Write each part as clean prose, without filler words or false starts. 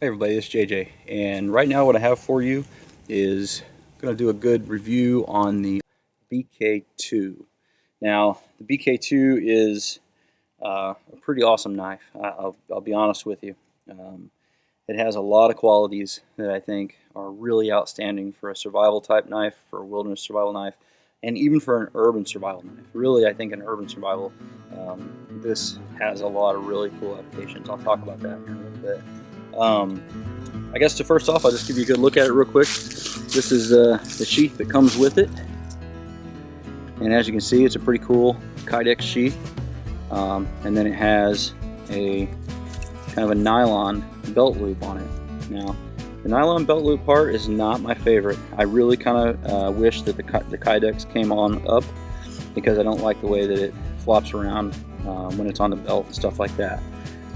Hey everybody, it's JJ, and right now what I have for you is going to do a good review on the BK2. Now, the BK2 is a pretty awesome knife. I'll be honest with you. It has a lot of qualities that I think are really outstanding for a survival type knife, for a wilderness survival knife, and even for an urban survival knife. Really, I think in urban survival, this has a lot of really cool applications. I'll talk about that in a little bit. I guess to first off, I'll just give you a good look at it real quick. This is the sheath that comes with it, and as you can see, it's a pretty cool Kydex sheath. And then it has a kind of a nylon belt loop on it. Now, the nylon belt loop part is not my favorite. I really kind of wish that the Kydex came on up, because I don't like the way that it flops around when it's on the belt and stuff like that.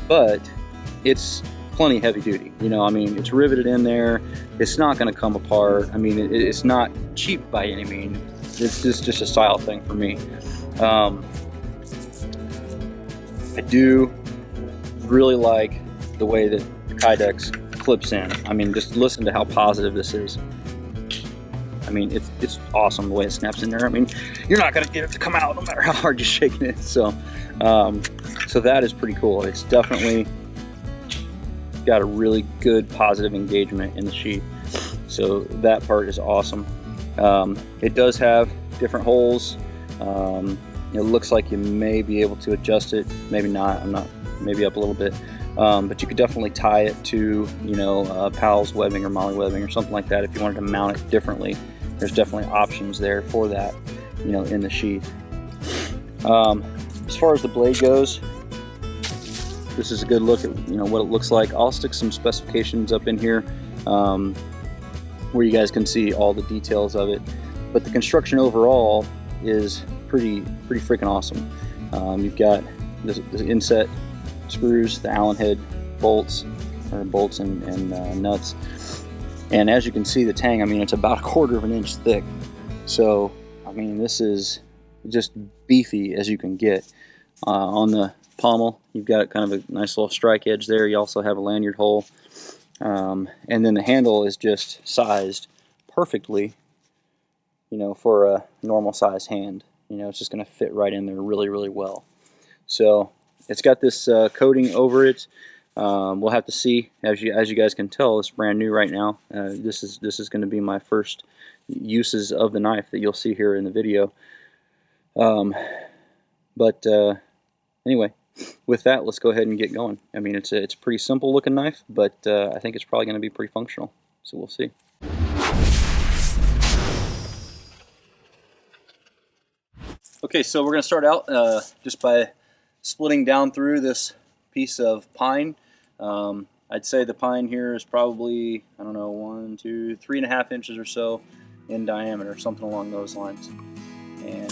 But it's plenty heavy duty, you know. I mean, it's riveted in there. It's not going to come apart. I mean, it's not cheap by any means. It's just a style thing for me. I do really like the way that the Kydex clips in. I mean, just listen to how positive this is. I mean, it's awesome the way it snaps in there. I mean, you're not going to get it to come out no matter how hard you're shaking it. So that is pretty cool. It's definitely got a really good positive engagement in the sheath, so that part is awesome. It does have different holes. It looks like you may be able to adjust it, maybe not. I'm not, maybe up a little bit, but you could definitely tie it to, you know, Powell's webbing or Molly webbing or something like that if you wanted to mount it differently. There's definitely options there for that, you know, in the sheath. As far as the blade goes, this is a good look at, you know, what it looks like. I'll stick some specifications up in here where you guys can see all the details of it. But the construction overall is pretty freaking awesome. You've got the inset screws, the Allen head bolts, and nuts. And as you can see, the tang, I mean, it's about 1/4 of an inch thick. So, I mean, this is just beefy as you can get. On the pommel, you've got kind of a nice little strike edge there. You also have a lanyard hole, and then the handle is just sized perfectly, you know, for a normal size hand. You know, it's just going to fit right in there really well. So it's got this coating over it. We'll have to see. As you guys can tell, it's brand new right now. This is going to be my first uses of the knife that you'll see here in the video. Anyway, with that, let's go ahead and get going. I mean, it's a pretty simple looking knife, but I think it's probably going to be pretty functional. So we'll see. Okay, so we're going to start out just by splitting down through this piece of pine. I'd say the pine here is probably, I don't know, 1, 2, 3.5 inches or so in diameter, something along those lines. And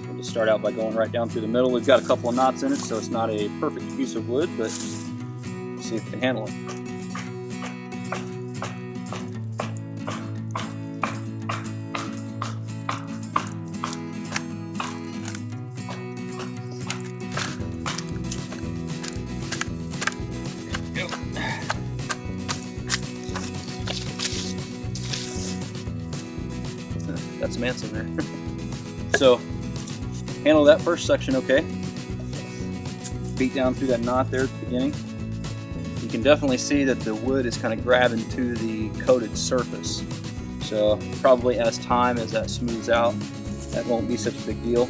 we'll just start out by going right down through the middle. We've got a couple of knots in it, so it's not a perfect piece of wood, but we'll see if we can handle it. Got some ants in there. So handle that first section okay. Beat down through that knot there at the beginning. You can definitely see that the wood is kind of grabbing to the coated surface. So probably as that smooths out, that won't be such a big deal.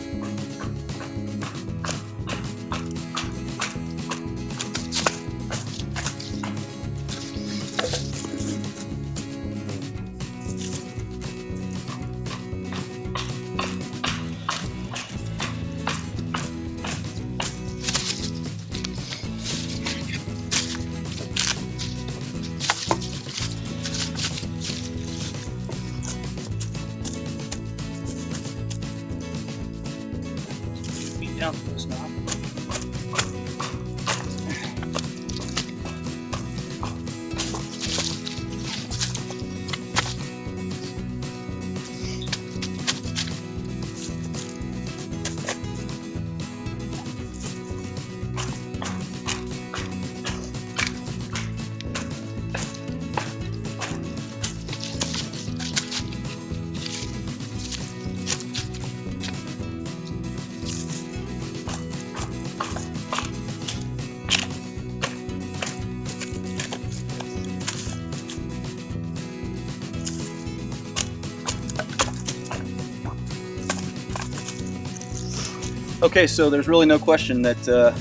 Okay, so there's really no question that the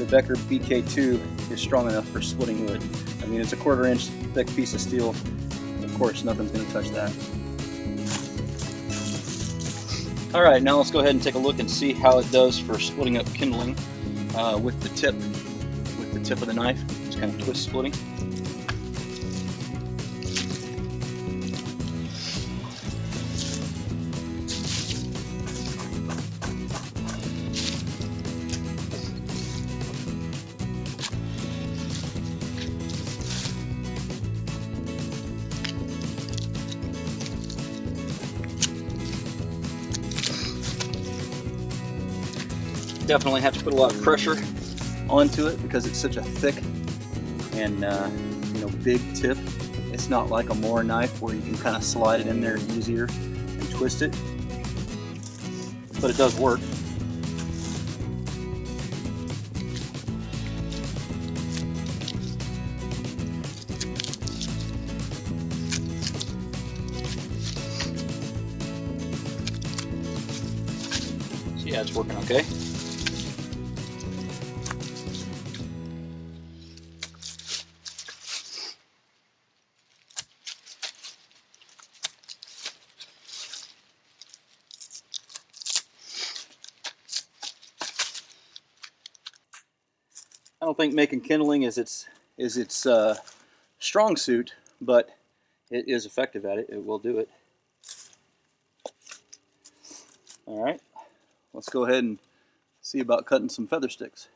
Becker BK2 is strong enough for splitting wood. I mean, it's a 1/4 inch thick piece of steel. Of course, nothing's going to touch that. All right, now let's go ahead and take a look and see how it does for splitting up kindling with the tip of the knife. Just kind of twist splitting. Definitely have to put a lot of pressure onto it because it's such a thick and big tip. It's not like a Moore knife where you can kind of slide it in there easier and twist it, but it does work. So yeah, it's working okay. I don't think making kindling is its strong suit, but it is effective at it. It will do it. All right, let's go ahead and see about cutting some feather sticks.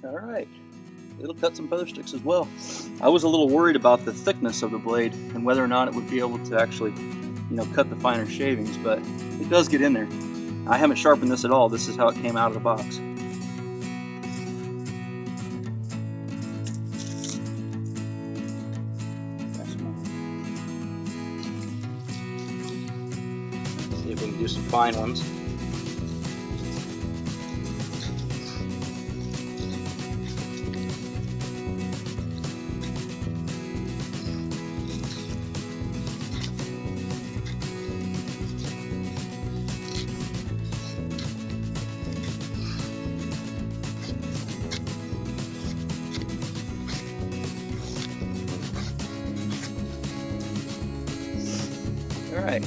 All right, it'll cut some feather sticks as well. I was a little worried about the thickness of the blade and whether or not it would be able to actually, cut the finer shavings, but it does get in there. I haven't sharpened this at all. This is how it came out of the box. See if we can do some fine ones. Alright,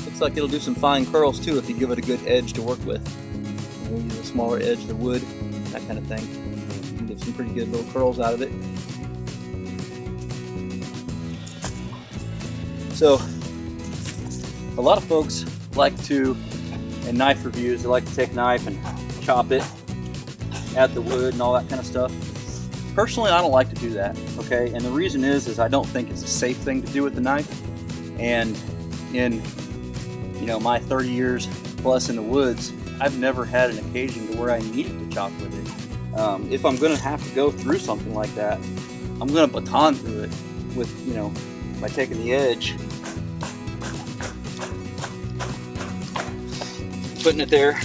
looks like it'll do some fine curls too if you give it a good edge to work with. Use a smaller edge of the wood, that kind of thing. You can get some pretty good little curls out of it. So, a lot of folks like to, in knife reviews, they like to take a knife and chop it, add the wood and all that kind of stuff. Personally, I don't like to do that, okay? And the reason is I don't think it's a safe thing to do with the knife. And in my 30 years plus in the woods, I've never had an occasion to where I needed to chop with it. If I'm going to have to go through something like that, I'm going to baton through it with, by taking the edge, putting it there,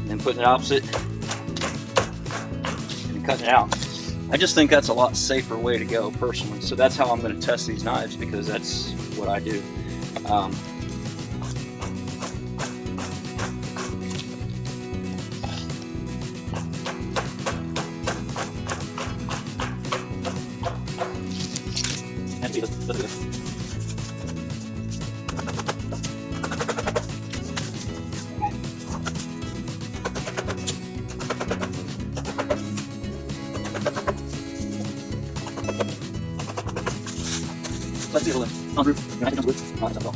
and putting it opposite, and cutting it out. I just think that's a lot safer way to go personally. So that's how I'm going to test these knives, because that's what I do. Let's see the lip. On roof. Your knife becomes wood. Oh, that's not all.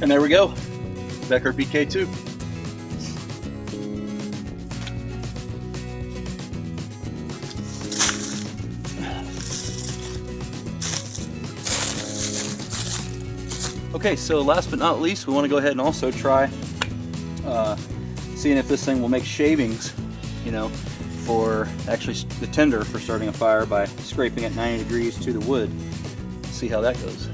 And there we go, Becker BK2. Okay, so last but not least, we want to go ahead and also try seeing if this thing will make shavings, you know, for actually the tinder for starting a fire by scraping at 90 degrees to the wood. See how that goes.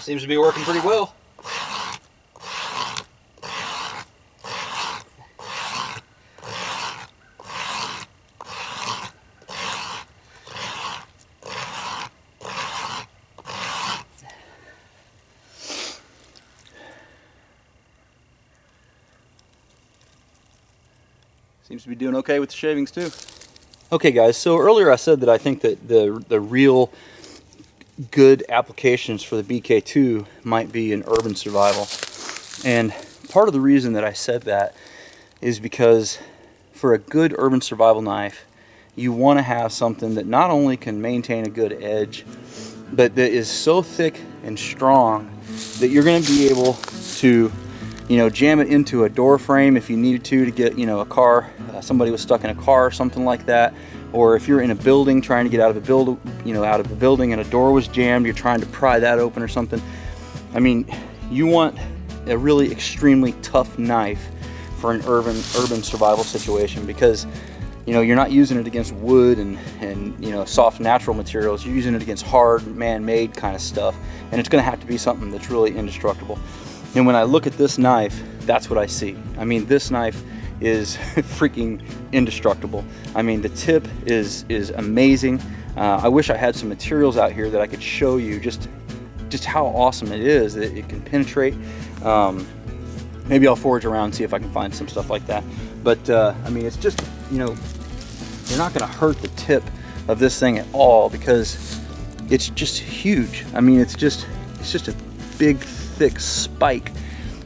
Seems to be working pretty well. Seems to be doing okay with the shavings too. Okay guys, so earlier I said that I think that the real good applications for the BK2 might be in urban survival. And part of the reason that I said that is because for a good urban survival knife, you want to have something that not only can maintain a good edge, but that is so thick and strong that you're going to be able to, you know, jam it into a door frame if you needed to get, you know, a car, somebody was stuck in a car or something like that. Or if you're in a building trying to get out of a building and a door was jammed, you're trying to pry that open or something. I mean, you want a really extremely tough knife for an urban survival situation, because, you know, you're not using it against wood and you know, soft natural materials. You're using it against hard man-made kind of stuff, and it's going to have to be something that's really indestructible. And when I look at this knife, that's what I see. I mean, this knife is freaking indestructible. I mean, the tip is amazing. I wish I had some materials out here that I could show you just how awesome it is, that it can penetrate. Maybe I'll forage around and see if I can find some stuff like that. But I mean, it's just, you know, you're not going to hurt the tip of this thing at all, because it's just huge. I mean, it's just a big thick spike,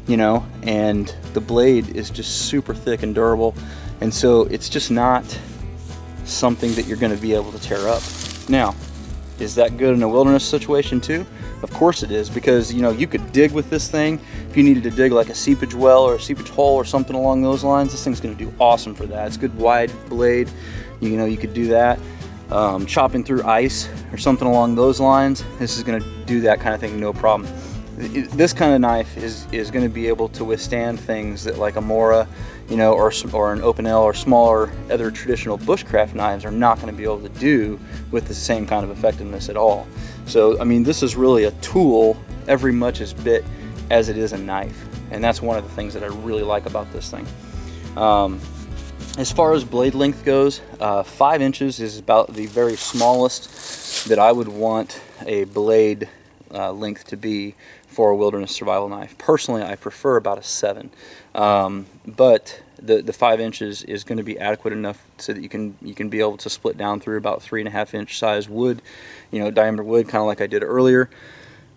you know, and the blade is just super thick and durable, and so it's just not something that you're going to be able to tear up. Now, is that good in a wilderness situation too? Of course it is, because, you know, you could dig with this thing. If you needed to dig like a seepage well or a seepage hole or something along those lines, this thing's going to do awesome for that. It's a good wide blade, you know, you could do that. Chopping through ice or something along those lines, this is going to do that kind of thing, no problem. This kind of knife is going to be able to withstand things that, like a Mora, you know, or an Open L or smaller other traditional bushcraft knives are not going to be able to do with the same kind of effectiveness at all. So, I mean, this is really a tool every much as bit as it is a knife, and that's one of the things that I really like about this thing. As far as blade length goes, 5 inches is about the very smallest that I would want a blade length to be for a wilderness survival knife. Personally, I prefer about a 7, but the 5 inches is going to be adequate enough so that you can be able to split down through about 3.5 inch size wood, you know, diameter wood, kind of like I did earlier,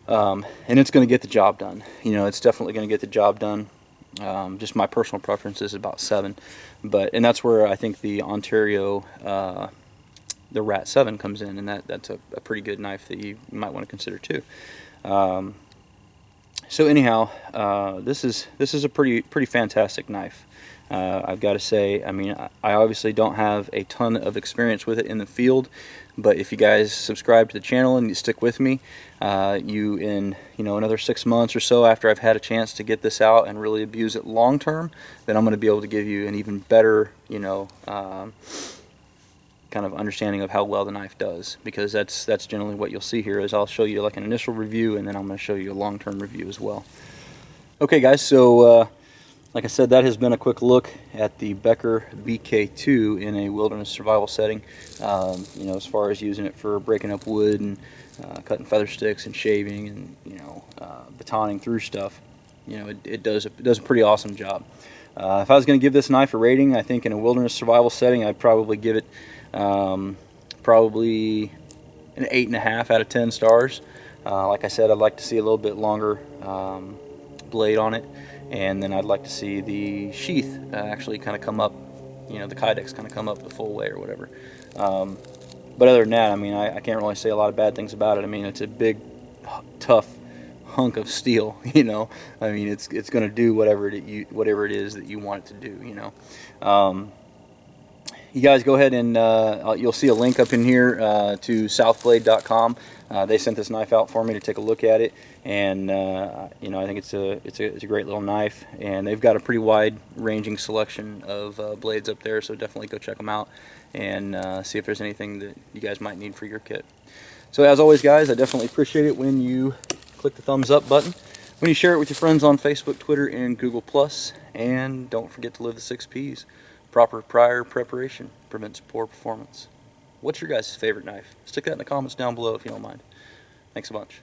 and it's going to get the job done. You know, it's definitely going to get the job done. Just my personal preference is about 7, and that's where I think the Ontario the Rat 7 comes in, and that's a pretty good knife that you might want to consider too. So anyhow, this is a pretty fantastic knife. I've got to say, I mean, I obviously don't have a ton of experience with it in the field, but if you guys subscribe to the channel and you stick with me, in another 6 months or so after I've had a chance to get this out and really abuse it long term, then I'm going to be able to give you an even better, kind of understanding of how well the knife does, because that's generally what you'll see here. Is I'll show you like an initial review, and then I'm going to show you a long-term review as well. Okay guys, so like I said, that has been a quick look at the Becker BK2 in a wilderness survival setting. As far as using it for breaking up wood and cutting feather sticks and shaving and batoning through stuff, it does a pretty awesome job. If I was going to give this knife a rating, I think in a wilderness survival setting, I'd probably give it probably an 8.5 out of 10 stars. Like I said, I'd like to see a little bit longer blade on it, and then I'd like to see the sheath actually kind of come up, you know, the kydex kind of come up the full way or whatever. But other than that, I mean, I can't really say a lot of bad things about it. I mean, it's a big, tough hunk of steel, you know. I mean, it's going to do whatever it is that you want it to do, you know. You guys go ahead and you'll see a link up in here to southblade.com. They sent this knife out for me to take a look at it, and you know, I think it's a great little knife, and they've got a pretty wide ranging selection of blades up there, so definitely go check them out and see if there's anything that you guys might need for your kit. So as always, guys, I definitely appreciate it when you click the thumbs up button, when you share it with your friends on Facebook, Twitter, and Google+, and don't forget to live the 6 Ps. Proper prior preparation prevents poor performance. What's your guys' favorite knife? Stick that in the comments down below if you don't mind. Thanks a bunch.